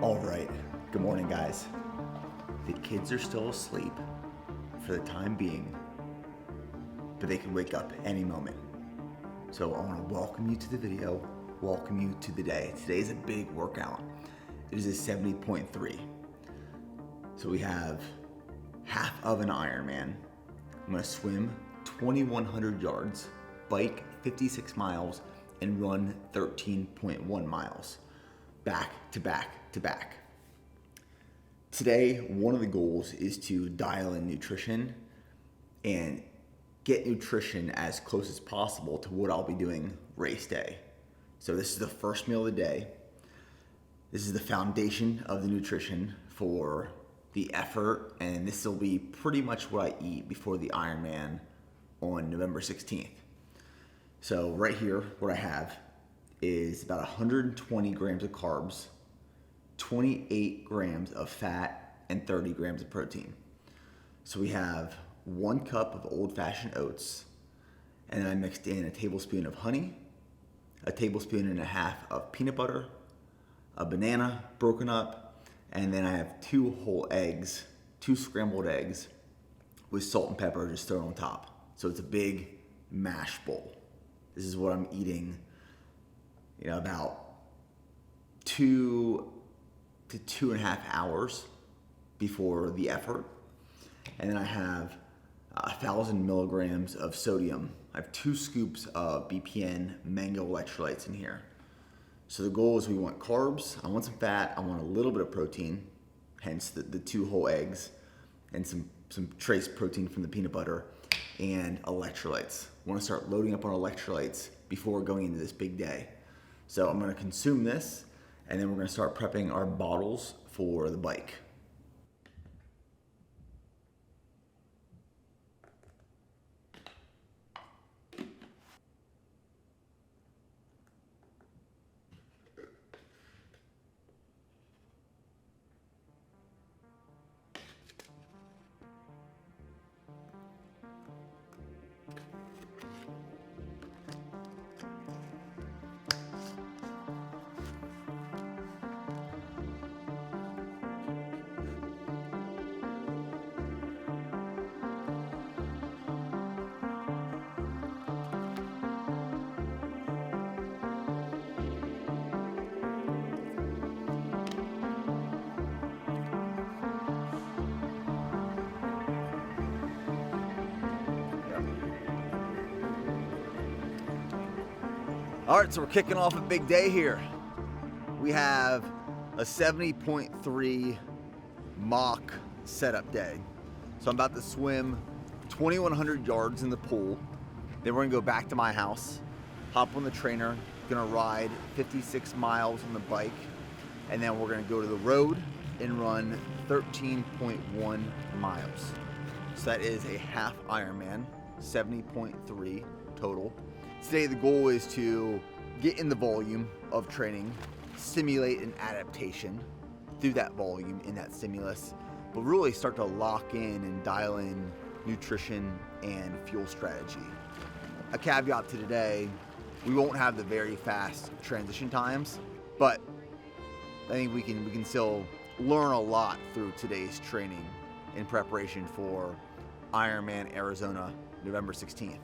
All right, good morning, guys. The kids are still asleep for the time being, but they can wake up any moment. So I want to welcome you to the video, welcome you to the day. Today is a big workout. It is a 70.3. So we have half of an Ironman. I'm gonna swim 2,100 yards, bike 56 miles, and run 13.1 miles. Back to back to back. Today, one of the goals is to dial in nutrition and get nutrition as close as possible to what I'll be doing race day. So this is the first meal of the day. This is the foundation of the nutrition for the effort, and this will be pretty much what I eat before the Ironman on November 16th. So right here, what I have is about 120 grams of carbs, 28 grams of fat, and 30 grams of protein. So we have 1 cup of old-fashioned oats, and then I mixed in a tablespoon of honey, a tablespoon and a half of peanut butter, a banana broken up, and then I have 2 whole eggs, 2 scrambled eggs with salt and pepper just thrown on top. So it's a big mash bowl. This is what I'm eating, about 2 to 2.5 hours before the effort. And then I have 1,000 milligrams of sodium. I have 2 scoops of BPN mango electrolytes in here. So the goal is we want carbs, I want some fat, I want a little bit of protein, hence the 2 whole eggs, and some trace protein from the peanut butter, and electrolytes. I want to start loading up on electrolytes before going into this big day. So I'm going to consume this, and then we're going to start prepping our bottles for the bike. All right, so we're kicking off a big day here. We have a 70.3 mock setup day. So I'm about to swim 2,100 yards in the pool. Then we're gonna go back to my house, hop on the trainer, gonna ride 56 miles on the bike, and then we're gonna go to the road and run 13.1 miles. So that is a half Ironman, 70.3 total. Today the goal is to get in the volume of training, simulate an adaptation through that volume in that stimulus, but really start to lock in and dial in nutrition and fuel strategy. A caveat to today, we won't have the very fast transition times, but I think we can still learn a lot through today's training in preparation for Ironman Arizona, November 16th.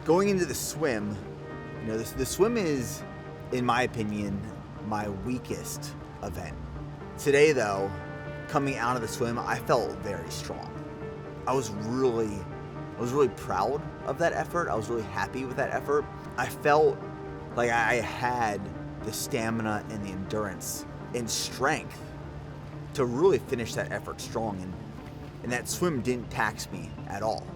Going into the swim, the swim is, in my opinion, my weakest event. Today though, coming out of the swim, I felt very strong. I was really proud of that effort. I was really happy with that effort. I felt like I had the stamina and the endurance and strength to really finish that effort strong, and that swim didn't tax me at all.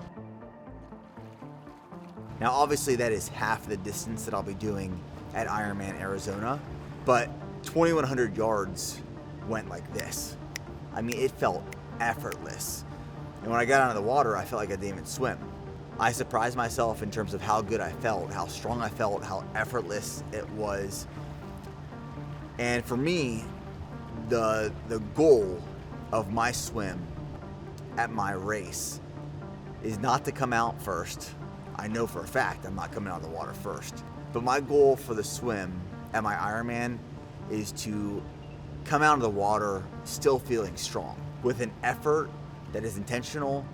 Now, obviously, that is half the distance that I'll be doing at Ironman Arizona, but 2,100 yards went like this. I mean, it felt effortless. And when I got out of the water, I felt like I didn't even swim. I surprised myself in terms of how good I felt, how strong I felt, how effortless it was. And for me, the goal of my swim at my race is not to come out first. I know for a fact I'm not coming out of the water first. But my goal for the swim at my Ironman is to come out of the water still feeling strong, with an effort that is intentional,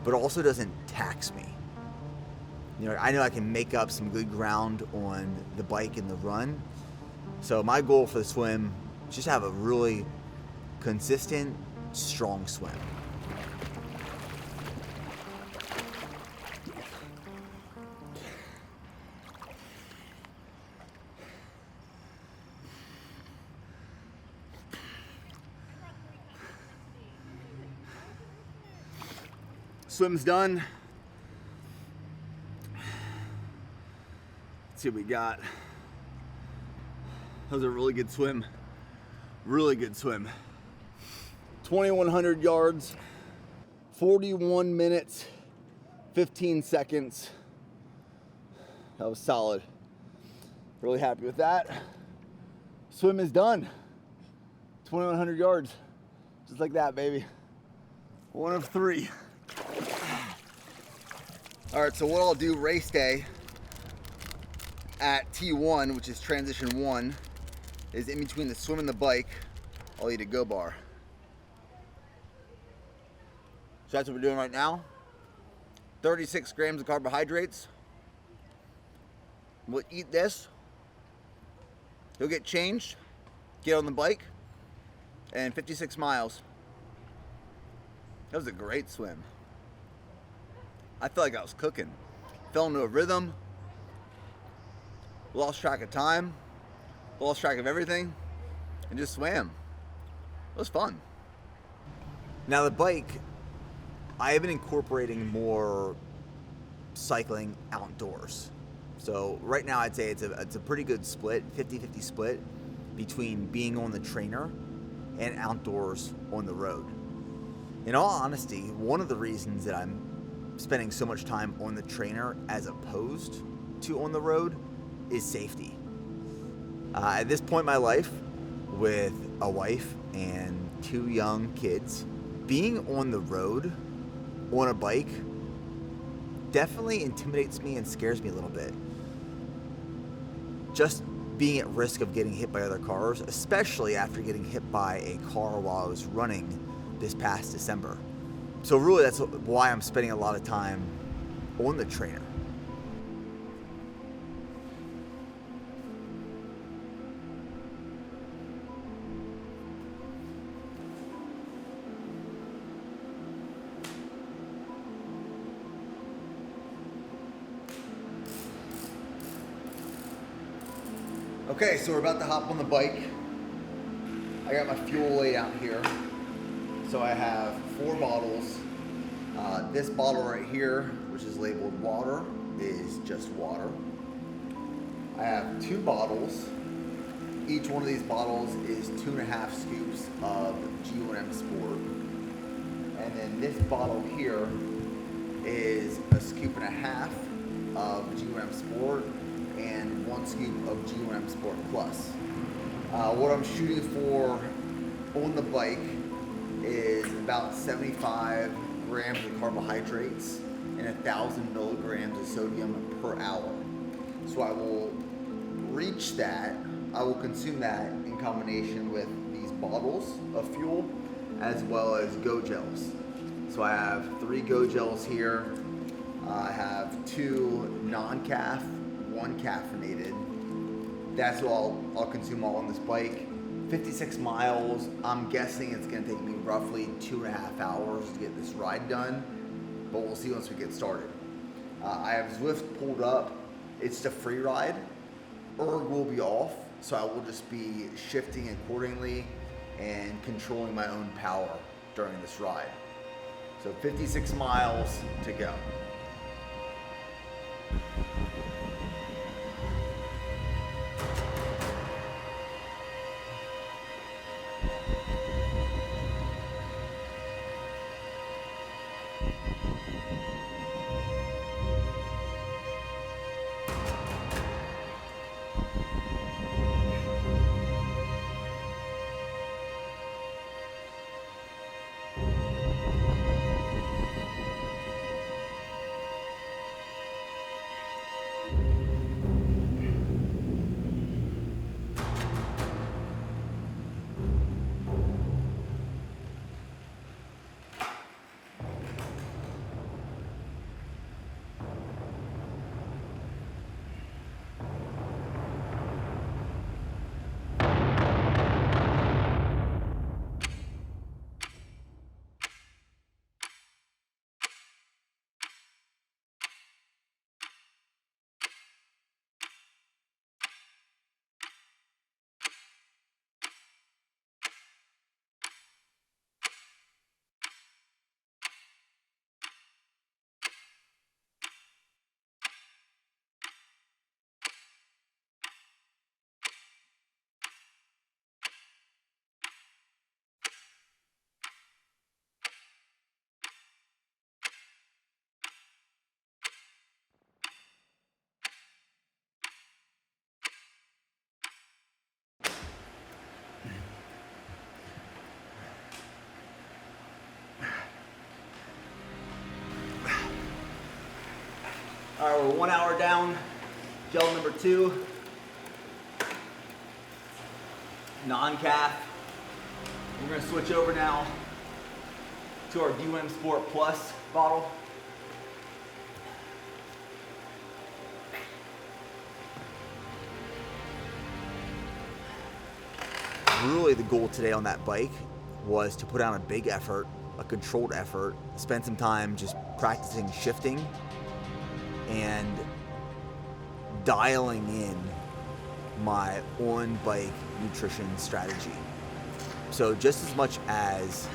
but also doesn't tax me. You know, I know I can make up some good ground on the bike and the run. So my goal for the swim is just have a really consistent, strong swim. Swim's done. Let's see what we got. That was a really good swim. Really good swim. 2,100 yards, 41 minutes, 15 seconds. That was solid. Really happy with that. Swim is done. 2,100 yards. Just like that, baby. 1 of 3. All right, so what I'll do race day at T1, which is transition 1, is in between the swim and the bike, I'll eat a Go bar. So that's what we're doing right now. 36 grams of carbohydrates. We'll eat this. You'll get changed, get on the bike, and 56 miles. That was a great swim. I felt like I was cooking. Fell into a rhythm. Lost track of time. Lost track of everything. And just swam. It was fun. Now the bike, I have been incorporating more cycling outdoors. So right now I'd say it's a pretty good split, 50-50 split between being on the trainer and outdoors on the road. In all honesty, one of the reasons that I'm spending so much time on the trainer as opposed to on the road is safety. At this point in my life, with a wife and 2 young kids, being on the road on a bike definitely intimidates me and scares me a little bit. Just being at risk of getting hit by other cars, especially after getting hit by a car while I was running this past December. So really that's why I'm spending a lot of time on the trainer. Okay, so we're about to hop on the bike. I got my fuel laid out here. So I have 4 bottles. This bottle right here, which is labeled water, is just water. I have 2 bottles. Each one of these bottles is 2.5 scoops of G1M Sport. And then this bottle here is a 1.5 scoops of G1M Sport and 1 scoop of G1M Sport Plus. What I'm shooting for on the bike is about 75 grams of carbohydrates and 1,000 milligrams of sodium per hour. So I will reach that, I will consume that in combination with these bottles of fuel as well as Go Gels. So I have 3 Go Gels here. I have 2 non-caf, 1 caffeinated. That's what I'll consume all on this bike. 56 miles, I'm guessing it's gonna take me roughly 2.5 hours to get this ride done, but we'll see once we get started. I have Zwift pulled up. It's the free ride. Erg will be off, so I will just be shifting accordingly and controlling my own power during this ride. So 56 miles to go. All right, we're 1 hour down. Gel number 2. Non-calf. We're gonna switch over now to our Sport Plus bottle. Really the goal today on that bike was to put on a big effort, a controlled effort, spend some time just practicing shifting and dialing in my on-bike nutrition strategy. So just as much as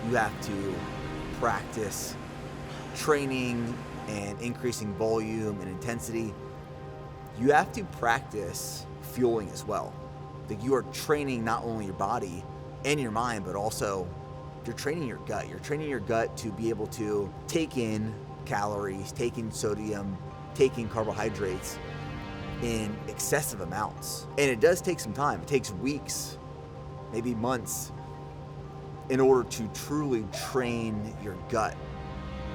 you have to practice training and increasing volume and intensity, you have to practice fueling as well. Like, you are training not only your body and your mind, but also you're training your gut. You're training your gut to be able to take in calories, take in sodium, take in carbohydrates in excessive amounts. And it does take some time. It takes weeks, maybe months, in order to truly train your gut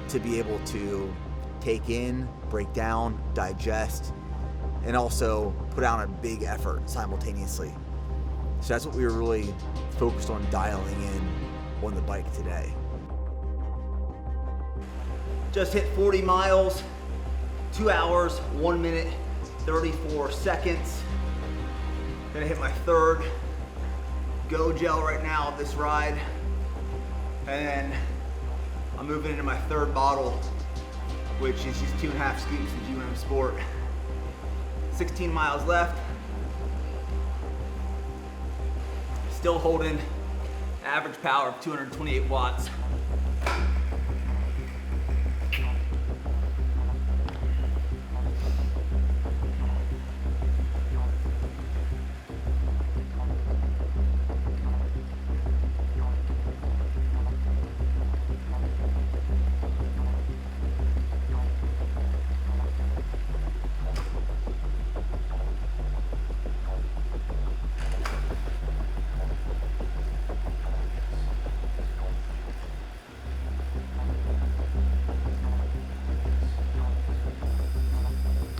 to be able to take in, break down, digest, and also put out a big effort simultaneously. So that's what we were really focused on dialing in on the bike today. Just hit 40 miles, 2 hours, 1 minute, 34 seconds. Gonna hit my third Go Gel right now of this ride. And then I'm moving into my third bottle, which is just 2.5 scoops of Sport. 16 miles left. Still holding average power of 228 watts.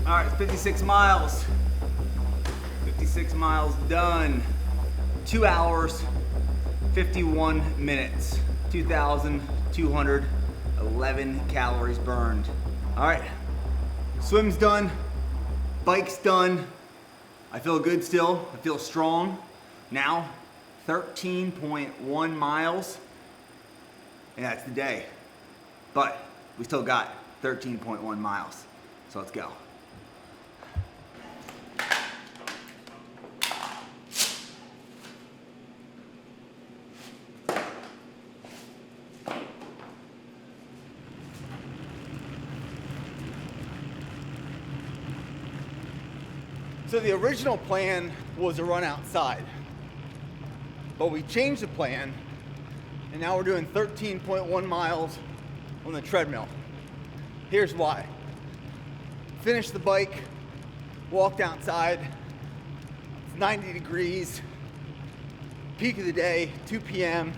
All right, it's 56 miles. 56 miles done. 2 hours, 51 minutes. 2,211 calories burned. All right, swim's done, bike's done. I feel good still, I feel strong. Now, 13.1 miles, and that's the day. But we still got 13.1 miles, so let's go. So the original plan was to run outside, but we changed the plan, and now we're doing 13.1 miles on the treadmill. Here's why. Finished the bike, walked outside, it's 90 degrees, peak of the day, 2 p.m.,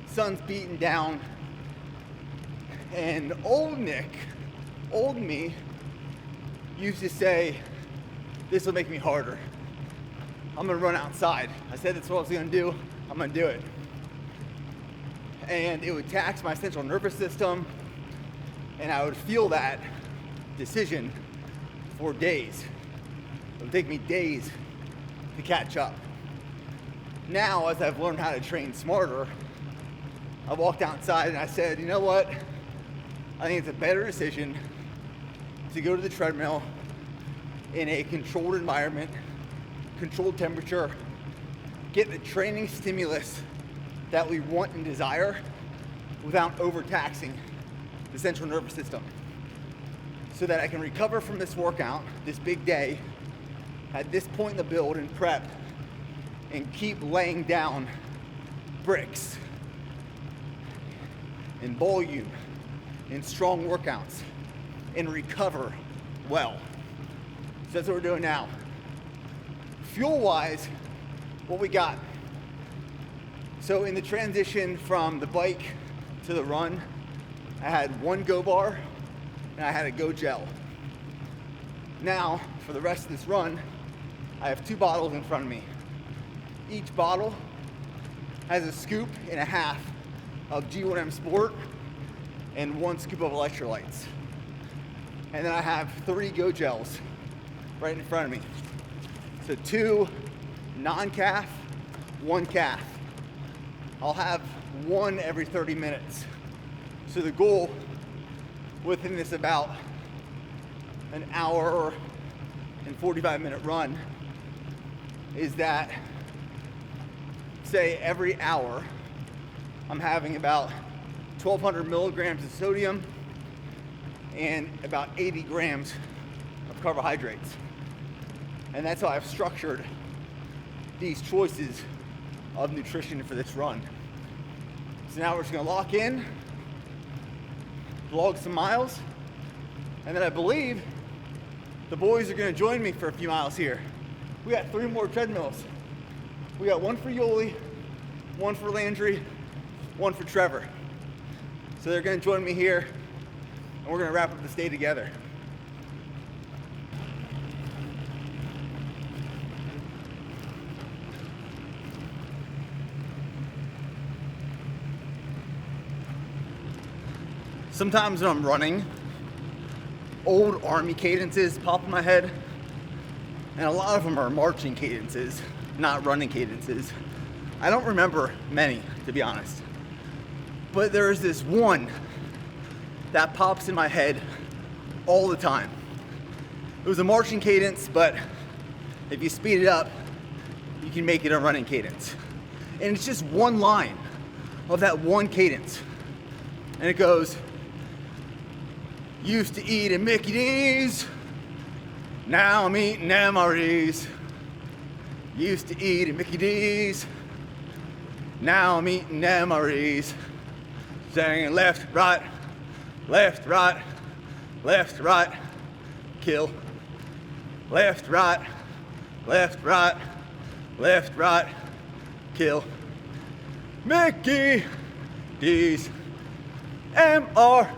sun's beating down, and old Nick, old me, used to say, this will make me harder. I'm gonna run outside. I said that's what I was gonna do. I'm gonna do it. And it would tax my central nervous system, and I would feel that decision for days. It would take me days to catch up. Now, as I've learned how to train smarter, I walked outside and I said, you know what? I think it's a better decision to go to the treadmill in a controlled environment, controlled temperature, get the training stimulus that we want and desire without overtaxing the central nervous system, so that I can recover from this workout, this big day, at this point in the build and prep, and keep laying down bricks in volume, in strong workouts, and recover well. So that's what we're doing now. Fuel-wise, what we got. So in the transition from the bike to the run, I had one Go bar and I had a Go Gel. Now, for the rest of this run, I have 2 bottles in front of me. Each bottle has a scoop and a half of G1M Sport and 1 scoop of electrolytes. And then I have 3 Go Gels right in front of me. So 2 non-calf, 1 calf. I'll have 1 every 30 minutes. So the goal within this about an hour and 45-minute run is that, say, every hour I'm having about 1,200 milligrams of sodium and about 80 grams of carbohydrates. And that's how I've structured these choices of nutrition for this run. So now we're just gonna lock in, log some miles, and then I believe the boys are gonna join me for a few miles here. We got 3 more treadmills. We got 1 for Yoli, 1 for Landry, 1 for Trevor. So they're gonna join me here, and we're gonna wrap up this day together. Sometimes when I'm running, old army cadences pop in my head, and a lot of them are marching cadences, not running cadences. I don't remember many, to be honest. But there's this one that pops in my head all the time. It was a marching cadence, but if you speed it up, you can make it a running cadence. And it's just one line of that one cadence. And it goes, used to eat at Mickey D's, now I'm eating MREs. Used to eat at Mickey D's, now I'm eating MREs. Saying left, right, left, right, left, right, kill. Left, right, left, right, left, right, kill. Mickey D's, MREs.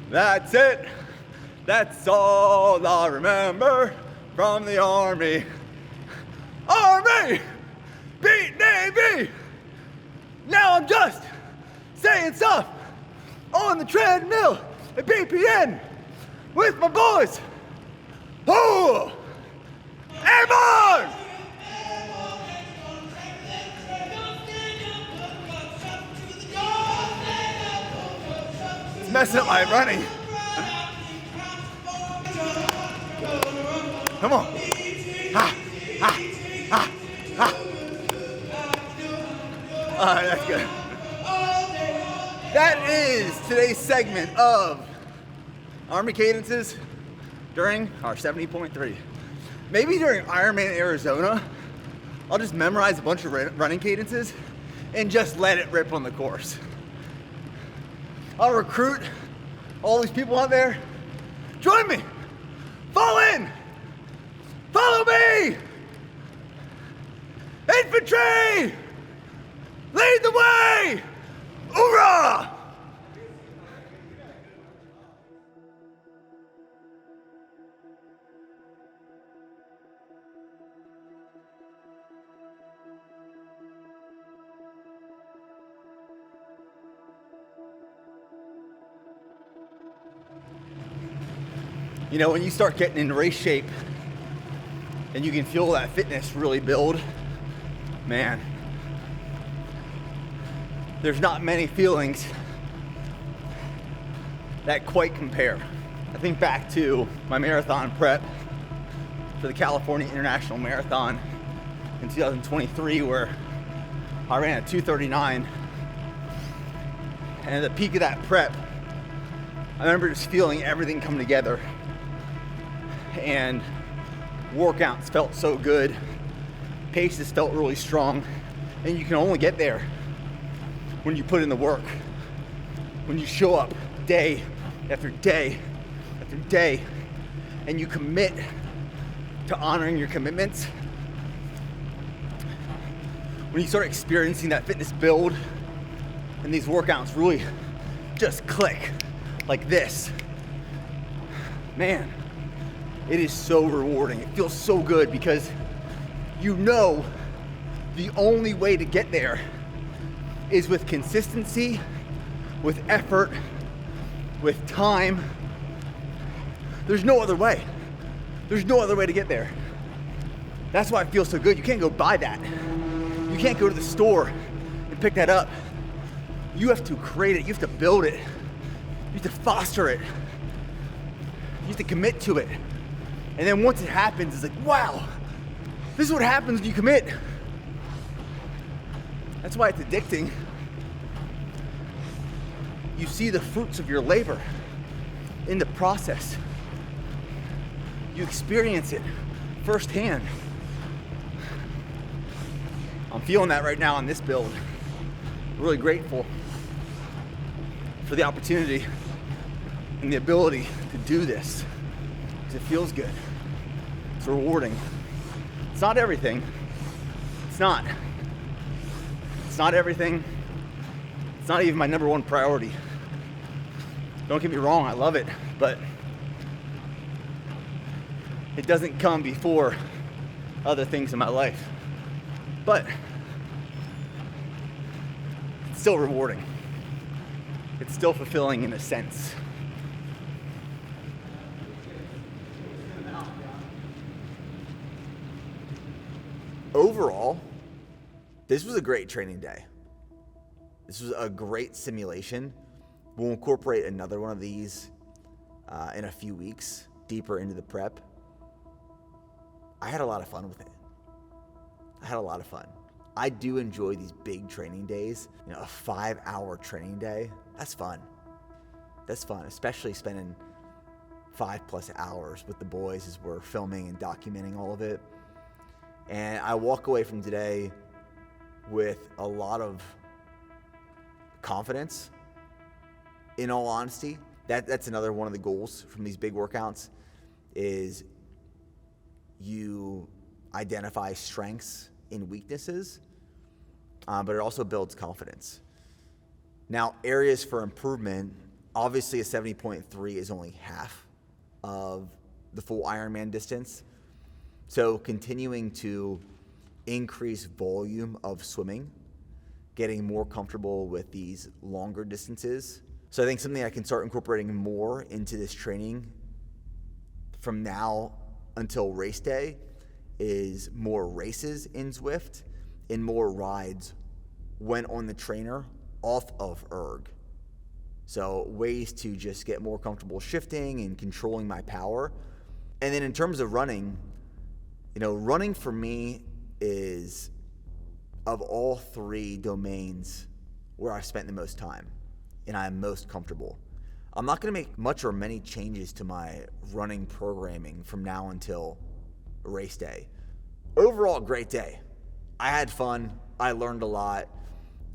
That's it. That's all I remember from the Army. Army beat Navy. Now I'm just saying stuff on the treadmill at BPN with my boys. Oh, airborne! It's messing up my running. Come on. Ha, ha, ha, ha. That's good. That is today's segment of Army Cadences during our 70.3. Maybe during Ironman Arizona, I'll just memorize a bunch of running cadences and just let it rip on the course. I'll recruit all these people out there. Join me. Fall in. Follow me. Infantry. Lead the way. Hoorah! You know, when you start getting in race shape and you can feel that fitness really build, man, there's not many feelings that quite compare. I think back to my marathon prep for the California International Marathon in 2023, where I ran at 2:39. And at the peak of that prep, I remember just feeling everything come together. And workouts felt so good. Paces felt really strong. And you can only get there when you put in the work. When you show up day after day after day and you commit to honoring your commitments. When you start experiencing that fitness build and these workouts really just click like this, man, it is so rewarding. It feels so good because you know the only way to get there is with consistency, with effort, with time. There's no other way. There's no other way to get there. That's why it feels so good. You can't go buy that. You can't go to the store and pick that up. You have to create it. You have to build it. You have to foster it. You have to commit to it. And then once it happens, it's like, wow, this is what happens when you commit. That's why it's addicting. You see the fruits of your labor in the process. You experience it firsthand. I'm feeling that right now on this build. I'm really grateful for the opportunity and the ability to do this because it feels good. It's rewarding. It's not everything. It's not. It's not everything. It's not even my number one priority. Don't get me wrong, I love it, but it doesn't come before other things in my life. But it's still rewarding. It's still fulfilling in a sense. Overall, this was a great training day. This was a great simulation. We'll incorporate another one of these in a few weeks, deeper into the prep. I had a lot of fun with it. I do enjoy these big training days. You know, a 5-hour training day, that's fun. That's fun, especially spending 5+ hours with the boys as we're filming and documenting all of it. And I walk away from today with a lot of confidence. In all honesty, that's another one of the goals from these big workouts is you identify strengths and weaknesses, but it also builds confidence. Now, areas for improvement, obviously a 70.3 is only half of the full Ironman distance. So continuing to increase volume of swimming, getting more comfortable with these longer distances. So I think something I can start incorporating more into this training from now until race day is more races in Zwift and more rides when on the trainer off of erg. So ways to just get more comfortable shifting and controlling my power. And then in terms of running, you know, running for me is, of all three domains, where I've spent the most time and I'm most comfortable. I'm not going to make much or many changes to my running programming from now until race day. Overall, great day. I had fun. I learned a lot,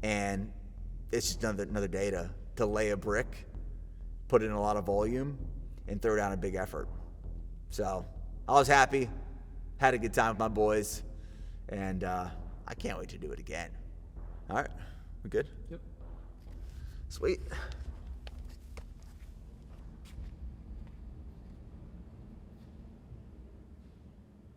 and it's just another day to lay a brick, put in a lot of volume, and throw down a big effort. So I was happy, had a good time with my boys, and I can't wait to do it again. All right, we good? Yep. Sweet.